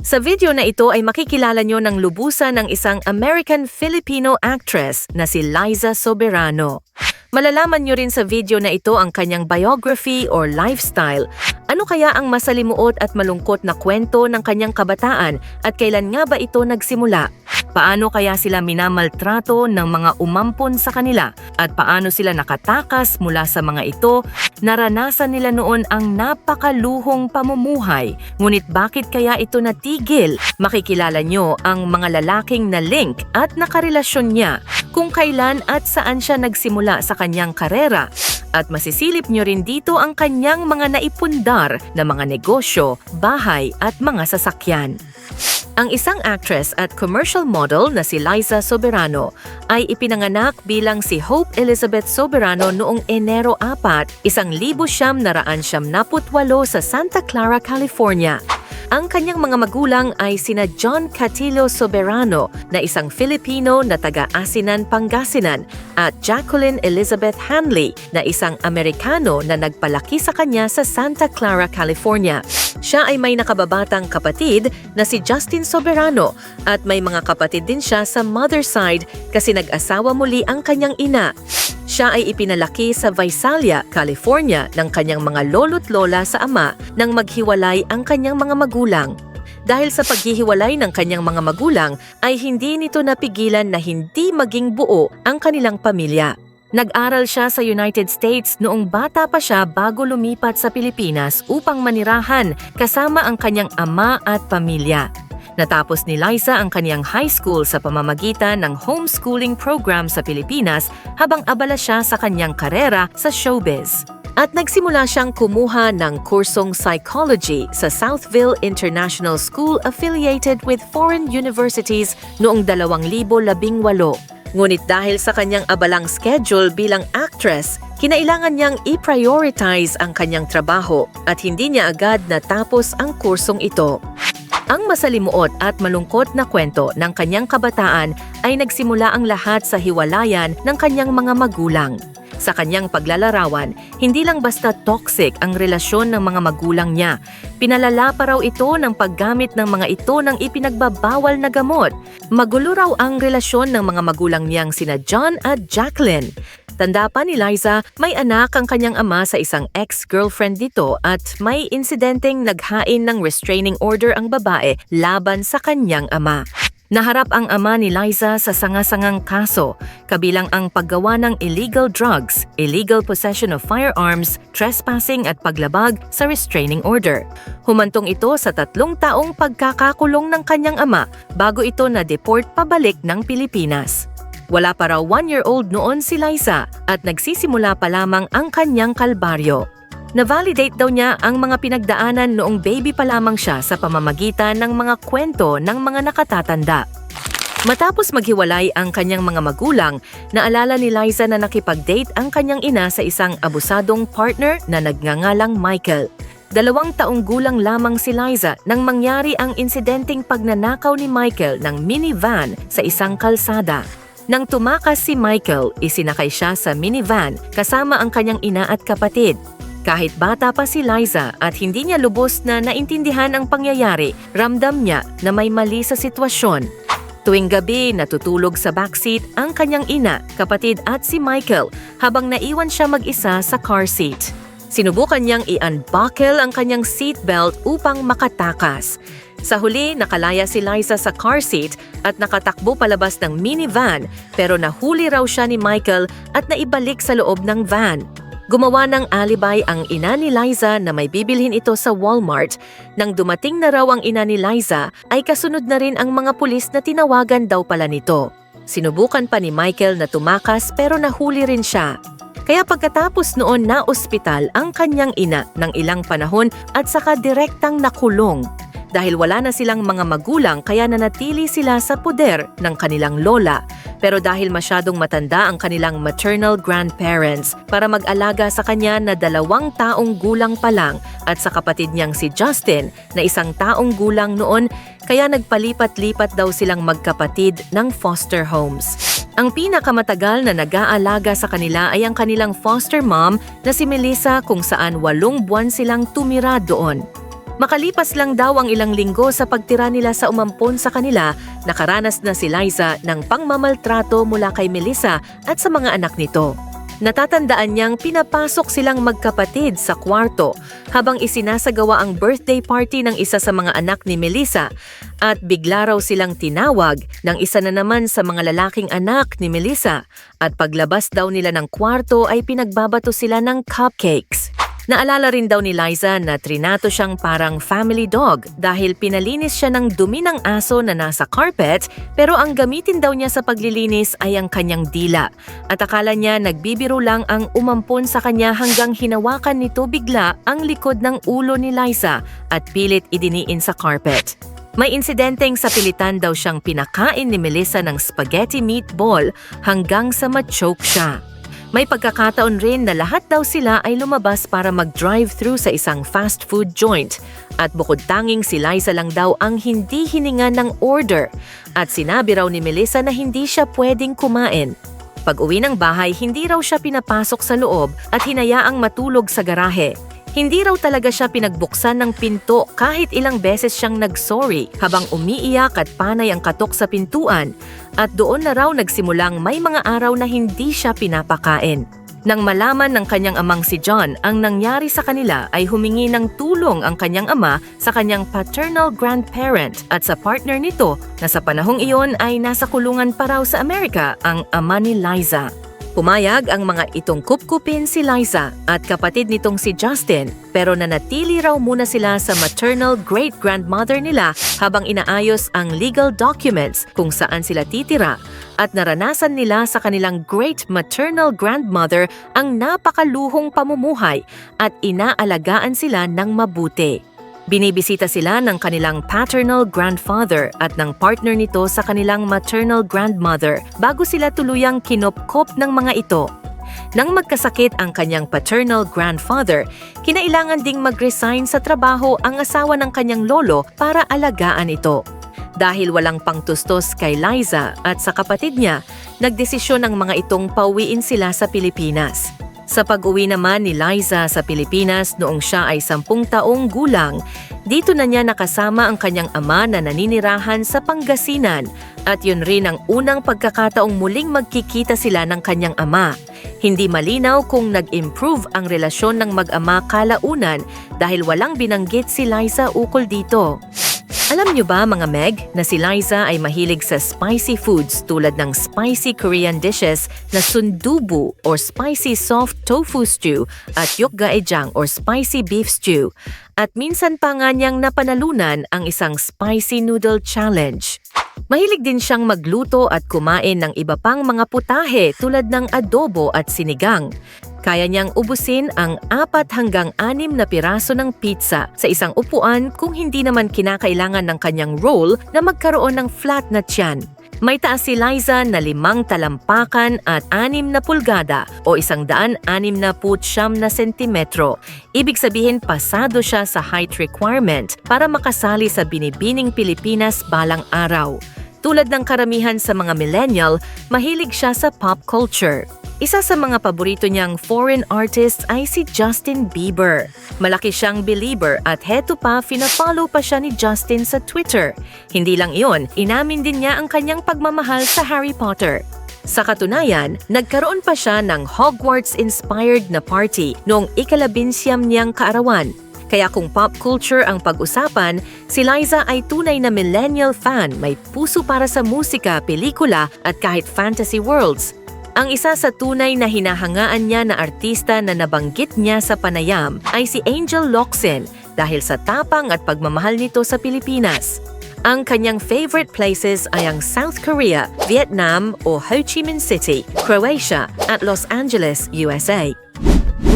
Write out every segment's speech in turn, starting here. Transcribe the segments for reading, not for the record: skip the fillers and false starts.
Sa video na ito ay makikilala nyo ng lubusan ng isang American-Filipino actress na si Liza Soberano. Malalaman nyo rin sa video na ito ang kanyang biography or lifestyle. Ano kaya ang masalimuot at malungkot na kwento ng kanyang kabataan at kailan nga ba ito nagsimula? Paano kaya sila minamaltrato ng mga umampon sa kanila? At paano sila nakatakas mula sa mga ito? Naranasan nila noon ang napakaluhong pamumuhay. Ngunit bakit kaya ito natigil? Makikilala nyo ang mga lalaking na link at nakarelasyon niya, kung kailan at saan siya nagsimula sa kanyang karera. At masisilip nyo rin dito ang kanyang mga naipundar na mga negosyo, bahay at mga sasakyan. Ang isang actress at commercial model na si Liza Soberano ay ipinanganak bilang si Hope Elizabeth Soberano noong Enero 4, 1978 sa Santa Clara, California. Ang kanyang mga magulang ay sina John Catilo Soberano na isang Filipino na taga-Asinan, Pangasinan at Jacqueline Elizabeth Hanley na isang Amerikano na nagpalaki sa kanya sa Santa Clara, California. Siya ay may nakababatang kapatid na si Justin Soberano at may mga kapatid din siya sa mother side kasi nag-asawa muli ang kanyang ina. Siya ay ipinalaki sa Visalia, California ng kanyang mga lolo't lola sa ama nang maghiwalay ang kanyang mga magulang. Dahil sa paghihiwalay ng kanyang mga magulang ay hindi nito napigilan na hindi maging buo ang kanilang pamilya. Nag-aral siya sa United States noong bata pa siya bago lumipat sa Pilipinas upang manirahan kasama ang kanyang ama at pamilya. Natapos ni Liza ang kanyang high school sa pamamagitan ng homeschooling program sa Pilipinas habang abala siya sa kanyang karera sa showbiz. At nagsimula siyang kumuha ng kursong psychology sa Southville International School affiliated with foreign universities noong 2018. Ngunit dahil sa kanyang abalang schedule bilang actress, kinailangan niyang i-prioritize ang kanyang trabaho at hindi niya agad natapos ang kursong ito. Ang masalimuot at malungkot na kwento ng kanyang kabataan ay nagsimula ang lahat sa hiwalayan ng kanyang mga magulang. Sa kanyang paglalarawan, hindi lang basta toxic ang relasyon ng mga magulang niya. Pinalala pa raw ito ng paggamit ng mga ito ng ipinagbabawal na gamot. Magulo raw ang relasyon ng mga magulang niyang sina John at Jacqueline. Tanda pa ni Liza, may anak ang kanyang ama sa isang ex-girlfriend dito at may insidenteng naghain ng restraining order ang babae laban sa kanyang ama. Naharap ang ama ni Liza sa sanga-sangang kaso, kabilang ang paggawa ng illegal drugs, illegal possession of firearms, trespassing at paglabag sa restraining order. Humantong ito sa 3 taong pagkakakulong ng kanyang ama bago ito na-deport pabalik ng Pilipinas. Wala pa raw 1-year-old noon si Liza at nagsisimula pa lamang ang kanyang kalbaryo. Na-validate daw niya ang mga pinagdaanan noong baby pa lamang siya sa pamamagitan ng mga kwento ng mga nakatatanda. Matapos maghiwalay ang kanyang mga magulang, naalala ni Liza na nakipag-date ang kanyang ina sa isang abusadong partner na nagngangalang Michael. 2 taong gulang lamang si Liza nang mangyari ang insidenteng pagnanakaw ni Michael ng minivan sa isang kalsada. Nang tumakas si Michael, isinakay siya sa minivan kasama ang kanyang ina at kapatid. Kahit bata pa si Liza at hindi niya lubos na naintindihan ang pangyayari, ramdam niya na may mali sa sitwasyon. Tuwing gabi, natutulog sa backseat ang kanyang ina, kapatid at si Michael habang naiwan siya mag-isa sa car seat. Sinubukan niyang i-unbuckle ang kanyang seatbelt upang makatakas. Sa huli, nakalaya si Liza sa car seat at nakatakbo palabas ng minivan pero nahuli raw siya ni Michael at naibalik sa loob ng van. Gumawa ng alibi ang ina ni Liza na may bibilhin ito sa Walmart. Nang dumating na raw ang ina ni Liza, ay kasunod na rin ang mga pulis na tinawagan daw pala nito. Sinubukan pa ni Michael na tumakas pero nahuli rin siya. Kaya pagkatapos noon na ospital ang kanyang ina ng ilang panahon at saka direktang nakulong. Dahil wala na silang mga magulang kaya nanatili sila sa poder ng kanilang lola. Pero dahil masyadong matanda ang kanilang maternal grandparents para mag-alaga sa kanya na 2 taong gulang pa lang at sa kapatid niyang si Justin na 1 taong gulang noon, kaya nagpalipat-lipat daw silang magkapatid ng foster homes. Ang pinakamatagal na nag-aalaga sa kanila ay ang kanilang foster mom na si Melissa kung saan 8 buwan silang tumira doon. Makalipas lang daw ang ilang linggo sa pagtira nila sa umampon sa kanila, nakaranas na si Liza ng pangmamaltrato mula kay Melissa at sa mga anak nito. Natatandaan niyang pinapasok silang magkapatid sa kwarto habang isinasagawa ang birthday party ng isa sa mga anak ni Melissa at bigla raw silang tinawag ng isa na naman sa mga lalaking anak ni Melissa at paglabas daw nila ng kwarto ay pinagbabato sila ng cupcakes. Naalala rin daw ni Liza na trinato siyang parang family dog dahil pinalinis siya ng dumi ng aso na nasa carpet pero ang gamitin daw niya sa paglilinis ay ang kanyang dila. At akala niya nagbibiro lang ang umampon sa kanya hanggang hinawakan nito bigla ang likod ng ulo ni Liza at pilit idiniin sa carpet. May insidenteng sa pilitan daw siyang pinakain ni Melissa ng spaghetti meatball hanggang sa ma-choke siya. May pagkakataon rin na lahat daw sila ay lumabas para mag-drive-thru sa isang fast food joint at bukod tanging si Liza lang daw ang hindi hininga ng order at sinabi raw ni Melissa na hindi siya pwedeng kumain. Pag-uwi ng bahay, hindi raw siya pinapasok sa loob at hinayaang matulog sa garahe. Hindi raw talaga siya pinagbuksan ng pinto kahit ilang beses siyang nag-sorry habang umiiyak at panay ang katok sa pintuan at doon na raw nagsimulang may mga araw na hindi siya pinapakain. Nang malaman ng kanyang amang si John ang nangyari sa kanila ay humingi ng tulong ang kanyang ama sa kanyang paternal grandparent at sa partner nito na sa panahong iyon ay nasa kulungan pa raw sa Amerika ang ama ni Liza. Pumayag ang mga itong kupkupin si Liza at kapatid nitong si Justin pero nanatili raw muna sila sa maternal great-grandmother nila habang inaayos ang legal documents kung saan sila titira at naranasan nila sa kanilang great-maternal grandmother ang napakaluhong pamumuhay at inaalagaan sila ng mabuti. Binibisita sila ng kanilang paternal grandfather at ng partner nito sa kanilang maternal grandmother bago sila tuluyang kinopkop ng mga ito. Nang magkasakit ang kanyang paternal grandfather, kinailangan ding mag-resign sa trabaho ang asawa ng kanyang lolo para alagaan ito. Dahil walang pangtustos kay Liza at sa kapatid niya, nagdesisyon ang mga itong pauwiin sila sa Pilipinas. Sa pag-uwi naman ni Liza sa Pilipinas noong siya ay 10 taong gulang, dito na niya nakasama ang kanyang ama na naninirahan sa Pangasinan at yun rin ang unang pagkakataong muling magkikita sila ng kanyang ama. Hindi malinaw kung nag-improve ang relasyon ng mag-ama kalaunan dahil walang binanggit si Liza ukol dito. Alam niyo ba mga Meg na si Liza ay mahilig sa spicy foods tulad ng spicy Korean dishes na sundubu or spicy soft tofu stew at yukgaejang or spicy beef stew at minsan pa nga niyang napanalunan ang isang spicy noodle challenge. Mahilig din siyang magluto at kumain ng iba pang mga putahe tulad ng adobo at sinigang. Kaya niyang ubusin ang 4 hanggang 6 na piraso ng pizza sa isang upuan kung hindi naman kinakailangan ng kanyang roll na magkaroon ng flat na tiyan. May taas si Liza na 5 talampakan at 6 na pulgada o 169 na sentimetro. Ibig sabihin pasado siya sa height requirement para makasali sa Binibining Pilipinas balang araw. Tulad ng karamihan sa mga millennial, mahilig siya sa pop culture. Isa sa mga paborito niyang foreign artist ay si Justin Bieber. Malaki siyang believer at heto pa fina-follow pa siya ni Justin sa Twitter. Hindi lang iyon, inamin din niya ang kanyang pagmamahal sa Harry Potter. Sa katunayan, nagkaroon pa siya ng Hogwarts-inspired na party noong ika-11 niyang kaarawan. Kaya kung pop culture ang pag-usapan, si Liza ay tunay na millennial fan, may puso para sa musika, pelikula at kahit fantasy worlds. Ang isa sa tunay na hinahangaan niya na artista na nabanggit niya sa panayam ay si Angel Locsin dahil sa tapang at pagmamahal nito sa Pilipinas. Ang kanyang favorite places ay ang South Korea, Vietnam o Ho Chi Minh City, Croatia at Los Angeles, USA.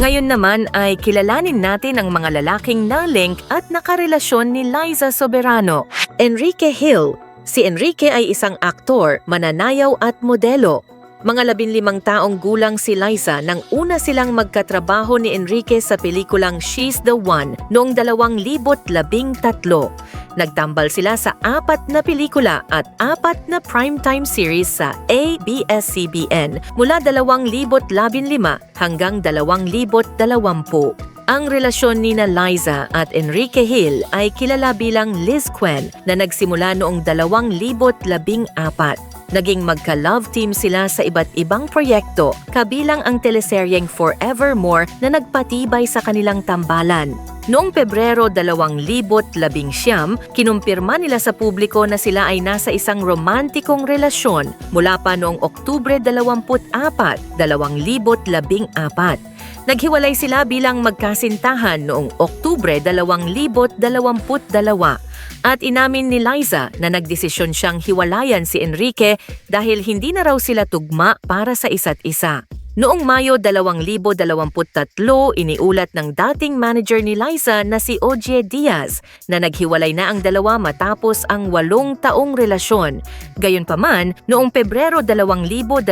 Ngayon naman ay kilalanin natin ang mga lalaking na-link at nakarelasyon ni Liza Soberano. Enrique Hill. Si Enrique ay isang aktor, mananayaw at modelo. Mga 15 taong gulang si Liza nang una silang magkatrabaho ni Enrique sa pelikulang She's the One noong 2013. Nagtambal sila sa 4 na pelikula at 4 na primetime series sa ABS-CBN mula 2015 hanggang 2020. Ang relasyon nina Liza at Enrique Hill ay kilala bilang Liz Quen na nagsimula noong 2014. Naging magka-love team sila sa iba't ibang proyekto, kabilang ang teleseryeng Forevermore na nagpatibay sa kanilang tambalan. Noong Pebrero 2019, kinumpirma nila sa publiko na sila ay nasa isang romantikong relasyon mula pa noong Oktubre 24, 2014. Naghiwalay sila bilang magkasintahan noong Oktubre 2022 at inamin ni Liza na nagdesisyon siyang hiwalayan si Enrique dahil hindi na raw sila tugma para sa isa't isa. Noong Mayo 2023, iniulat ng dating manager ni Liza na si Ogie Diaz na naghiwalay na ang dalawa matapos ang 8 taong relasyon. Gayunpaman, noong Pebrero 2024,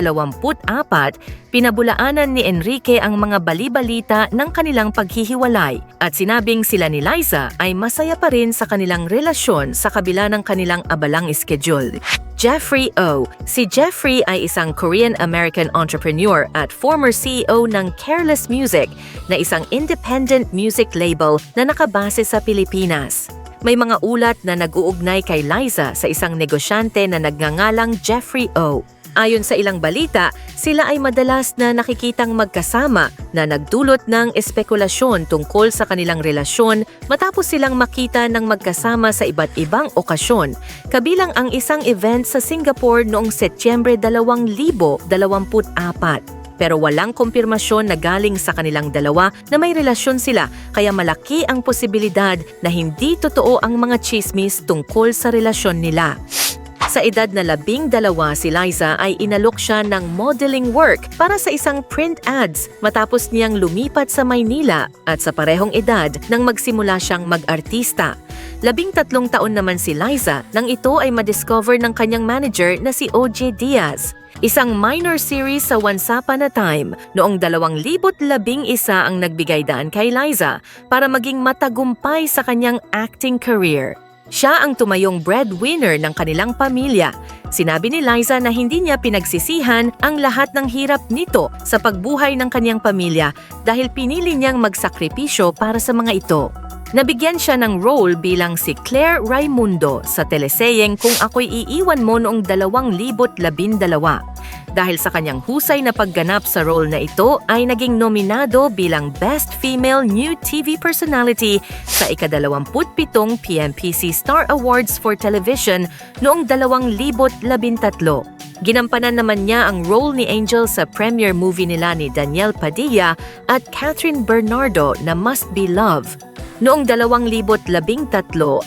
pinabulaanan ni Enrique ang mga bali-balita ng kanilang paghihiwalay at sinabing sila ni Liza ay masaya pa rin sa kanilang relasyon sa kabila ng kanilang abalang schedule. Jeffrey O. Si Jeffrey ay isang Korean-American entrepreneur at former CEO ng Careless Music na isang independent music label na nakabase sa Pilipinas. May mga ulat na nag-uugnay kay Liza sa isang negosyante na nagngangalang Jeffrey O. Ayon sa ilang balita, sila ay madalas na nakikitang magkasama na nagdulot ng espekulasyon tungkol sa kanilang relasyon matapos silang makita ng magkasama sa iba't ibang okasyon, kabilang ang isang event sa Singapore noong Setyembre 2024. Pero walang kumpirmasyon na galing sa kanilang dalawa na may relasyon sila, kaya malaki ang posibilidad na hindi totoo ang mga chismis tungkol sa relasyon nila. Sa edad na 12, si Liza ay inalok siya ng modeling work para sa isang print ads matapos niyang lumipat sa Maynila at sa parehong edad nang magsimula siyang mag-artista. 13 taon naman si Liza nang ito ay madiscover ng kanyang manager na si Ogie Diaz. Isang minor series sa Once Upon a Time noong 2011 ang nagbigay daan kay Liza para maging matagumpay sa kanyang acting career. Siya ang tumayong breadwinner ng kanilang pamilya. Sinabi ni Liza na hindi niya pinagsisihan ang lahat ng hirap nito sa pagbuhay ng kanyang pamilya dahil pinili niyang magsakripisyo para sa mga ito. Nabigyan siya ng role bilang si Claire Raimundo sa teleseyeng Kung Ako'y Iiwan Mo noong 2012. Dahil sa kanyang husay na pagganap sa role na ito ay naging nominado bilang Best Female New TV Personality sa ika-27 PMPC Star Awards for Television noong 2013. Ginampanan naman niya ang role ni Angel sa premiere movie nila ni Daniel Padilla at Catherine Bernardo na Must Be Love. Noong 2013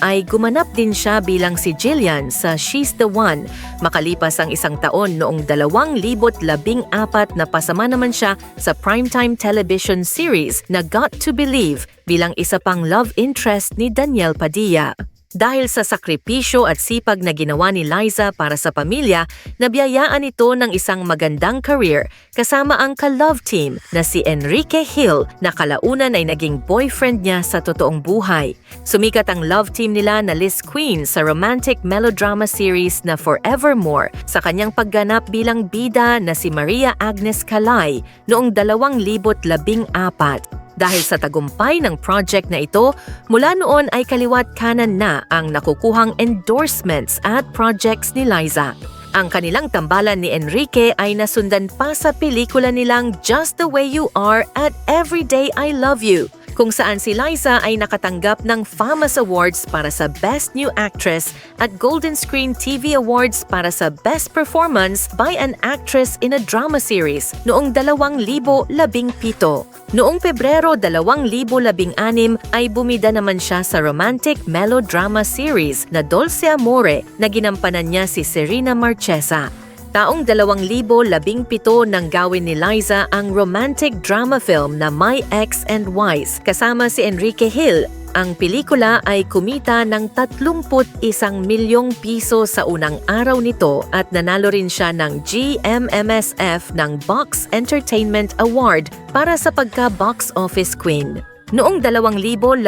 ay gumanap din siya bilang si Jillian sa She's the One. Makalipas ang isang taon noong 2014 na pasama naman siya sa primetime television series na Got to Believe bilang isa pang love interest ni Daniel Padilla. Dahil sa sakripisyo at sipag na ginawa ni Liza para sa pamilya, nabiyayaan ito ng isang magandang career kasama ang ka-love team na si Enrique Hill na kalaunan ay naging boyfriend niya sa totoong buhay. Sumikat ang love team nila na Liz Queen sa romantic melodrama series na Forevermore sa kanyang pagganap bilang bida na si Maria Agnes Calay noong 2014. Dahil sa tagumpay ng project na ito, mula noon ay kaliwat kanan na ang nakukuhang endorsements at projects ni Liza. Ang kanilang tambalan ni Enrique ay nasundan pa sa pelikula nilang Just the Way You Are at Every Day I Love You, kung saan si Liza ay nakatanggap ng FAMAS Awards para sa Best New Actress at Golden Screen TV Awards para sa Best Performance by an Actress in a Drama Series noong 2017. Noong Pebrero 2016 ay bumida naman siya sa romantic melodrama series na Dulce Amore na ginampanan niya si Serena Marchesa. Taong 2017 nang gawin ni Liza ang romantic drama film na My Ex and Wise kasama si Enrique Hill. Ang pelikula ay kumita ng 31 milyong piso sa unang araw nito at nanalo rin siya ng GMMSF ng Box Entertainment Award para sa pagka-box office queen. Noong 2018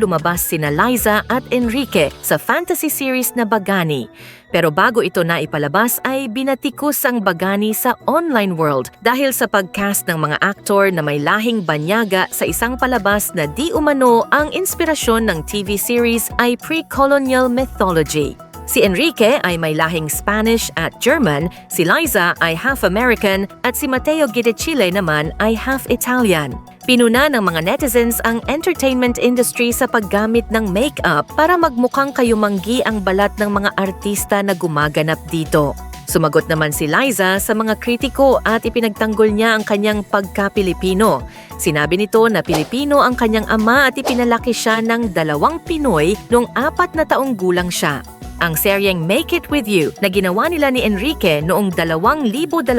lumabas sina Liza at Enrique sa fantasy series na Bagani. Pero bago ito na ipalabas ay binatikos ang Bagani sa online world dahil sa pagcast ng mga aktor na may lahing banyaga sa isang palabas na di umano ang inspirasyon ng TV series ay pre-colonial mythology. Si Enrique ay may lahing Spanish at German, si Liza ay half American at si Mateo Guidechile naman ay half Italian. Pinuna ng mga netizens ang entertainment industry sa paggamit ng makeup para magmukhang kayumanggi ang balat ng mga artista na gumaganap dito. Sumagot naman si Liza sa mga kritiko at ipinagtanggol niya ang kanyang pagka-Pilipino. Sinabi nito na Pilipino ang kanyang ama at ipinalaki siya ng 2 Pinoy noong 4 na taong gulang siya. Ang seryeng Make It With You na ginawa nila ni Enrique noong 2020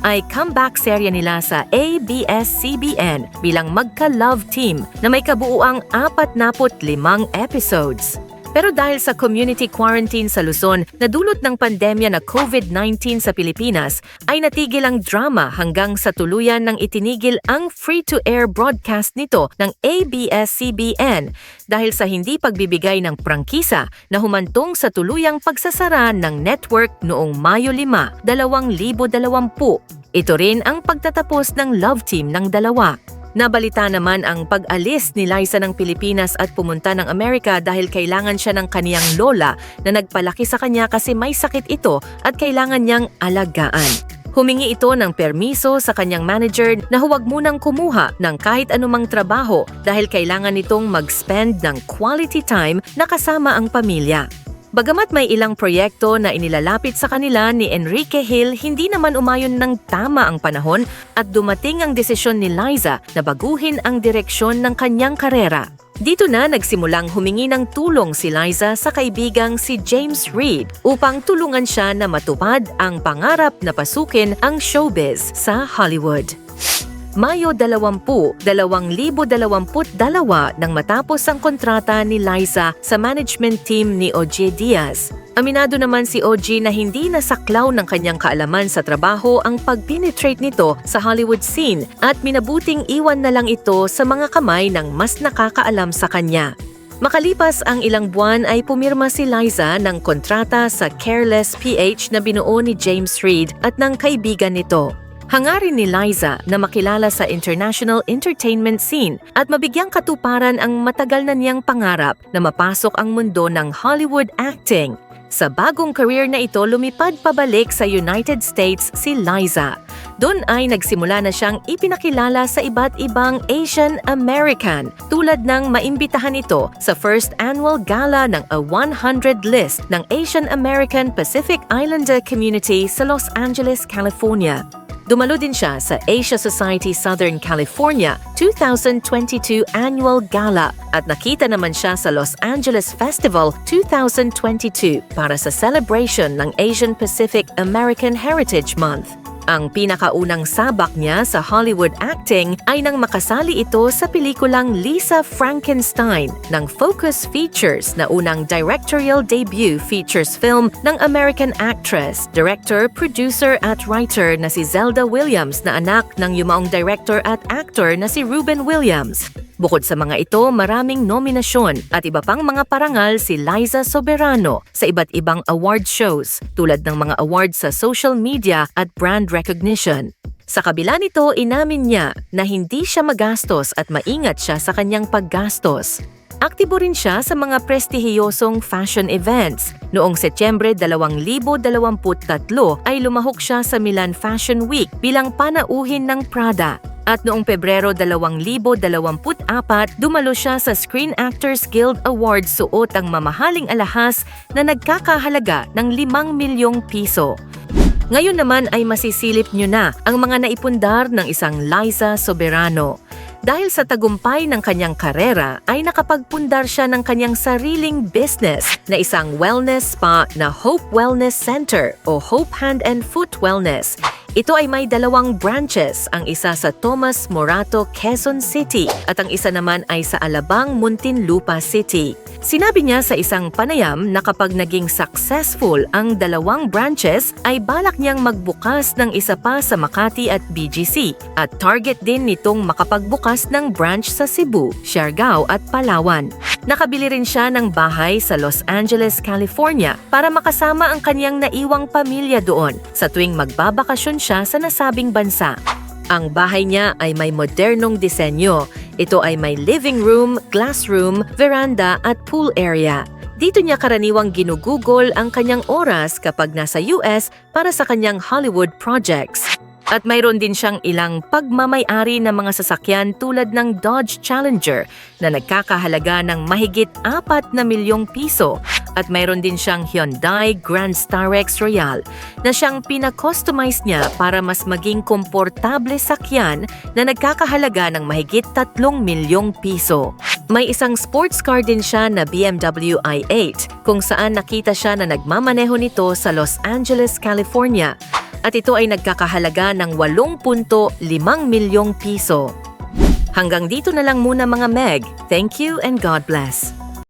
ay comeback serye nila sa ABS-CBN bilang magka-love team na may kabuuang 45 episodes. Pero dahil sa community quarantine sa Luzon na dulot ng pandemya na COVID-19 sa Pilipinas, ay natigil ang drama hanggang sa tuluyan ng itinigil ang free-to-air broadcast nito ng ABS-CBN dahil sa hindi pagbibigay ng prangkisa na humantong sa tuluyang pagsasara ng network noong Mayo 5, 2020. Ito rin ang pagtatapos ng love team ng dalawa. Nabalita naman ang pag-alis ni Liza ng Pilipinas at pumunta ng Amerika dahil kailangan siya ng kaniyang lola na nagpalaki sa kanya kasi may sakit ito at kailangan niyang alagaan. Humingi ito ng permiso sa kanyang manager na huwag munang kumuha ng kahit anumang trabaho dahil kailangan nitong mag-spend ng quality time na kasama ang pamilya. Bagamat may ilang proyekto na inilalapit sa kanila ni Enrique Hill, hindi naman umayon ng tama ang panahon at dumating ang desisyon ni Liza na baguhin ang direksyon ng kanyang karera. Dito na nagsimulang humingi ng tulong si Liza sa kaibigang si James Reid upang tulungan siya na matupad ang pangarap na pasukin ang showbiz sa Hollywood. Mayo 20, 2022 nang matapos ang kontrata ni Liza sa management team ni OJ Diaz. Aminado naman si OJ na hindi nasaklaw ng kanyang kaalaman sa trabaho ang pag-penetrate nito sa Hollywood scene at minabuting iwan na lang ito sa mga kamay ng mas nakakaalam sa kanya. Makalipas ang ilang buwan ay pumirma si Liza ng kontrata sa Careless PH na binuo ni James Reid at ng kaibigan nito. Hangarin ni Liza na makilala sa international entertainment scene at mabigyang katuparan ang matagal na niyang pangarap na mapasok ang mundo ng Hollywood acting. Sa bagong career na ito, lumipad pabalik sa United States si Liza. Doon ay nagsimula na siyang ipinakilala sa iba't ibang Asian American tulad ng maimbitahan ito sa first annual gala ng A 100 List ng Asian American Pacific Islander Community sa Los Angeles, California. Dumalo din siya sa Asia Society Southern California 2022 Annual Gala at nakita naman siya sa Los Angeles Festival 2022 para sa celebration ng Asian Pacific American Heritage Month. Ang pinakaunang sabak niya sa Hollywood acting ay nang makasali ito sa pelikulang Lisa Frankenstein ng Focus Features na unang directorial debut features film ng American actress, director, producer at writer na si Zelda Williams na anak ng yumaong director at actor na si Ruben Williams. Bukod sa mga ito, maraming nominasyon at iba pang mga parangal si Liza Soberano sa iba't ibang award shows tulad ng mga awards sa social media at brand recognition. Sa kabila nito, inamin niya na hindi siya magastos at maingat siya sa kanyang paggastos. Aktibo rin siya sa mga prestihiyosong fashion events. Noong Setyembre 2023 ay lumahok siya sa Milan Fashion Week bilang panauhin ng Prada. At noong Pebrero 2024, dumalo siya sa Screen Actors Guild Awards suot ang mamahaling alahas na nagkakahalaga ng 5 milyong piso. Ngayon naman ay masisilip nyo na ang mga naipundar ng isang Liza Soberano. Dahil sa tagumpay ng kanyang karera ay nakapagpundar siya ng kanyang sariling business na isang wellness spa na Hope Wellness Center o Hope Hand and Foot Wellness. Ito ay may 2 branches, ang isa sa Tomas Morato, Quezon City at ang isa naman ay sa Alabang, Muntinlupa City. Sinabi niya sa isang panayam na kapag naging successful ang 2 branches ay balak niyang magbukas ng isa pa sa Makati at BGC at target din nitong makapagbukas ng branch sa Cebu, Siargao at Palawan. Nakabili rin siya ng bahay sa Los Angeles, California para makasama ang kanyang naiwang pamilya doon sa tuwing magbabakasyon siya sa nasabing bansa. Ang bahay niya ay may modernong disenyo. Ito ay may living room, glass room, veranda at pool area. Dito niya karaniwang ginugugol ang kanyang oras kapag nasa US para sa kanyang Hollywood projects. At mayroon din siyang ilang pagmamay-ari ng mga sasakyan tulad ng Dodge Challenger na nagkakahalaga ng mahigit 4 na milyong piso. At mayroon din siyang Hyundai Grand Starex Royal na siyang pina-customize niya para mas maging komportable sakyan na nagkakahalaga ng mahigit 3 milyong piso. May isang sports car din siya na BMW i8 kung saan nakita siya na nagmamaneho nito sa Los Angeles, California. At ito ay nagkakahalaga ng 8.5 milyong piso. Hanggang dito na lang muna mga Meg. Thank you and God bless.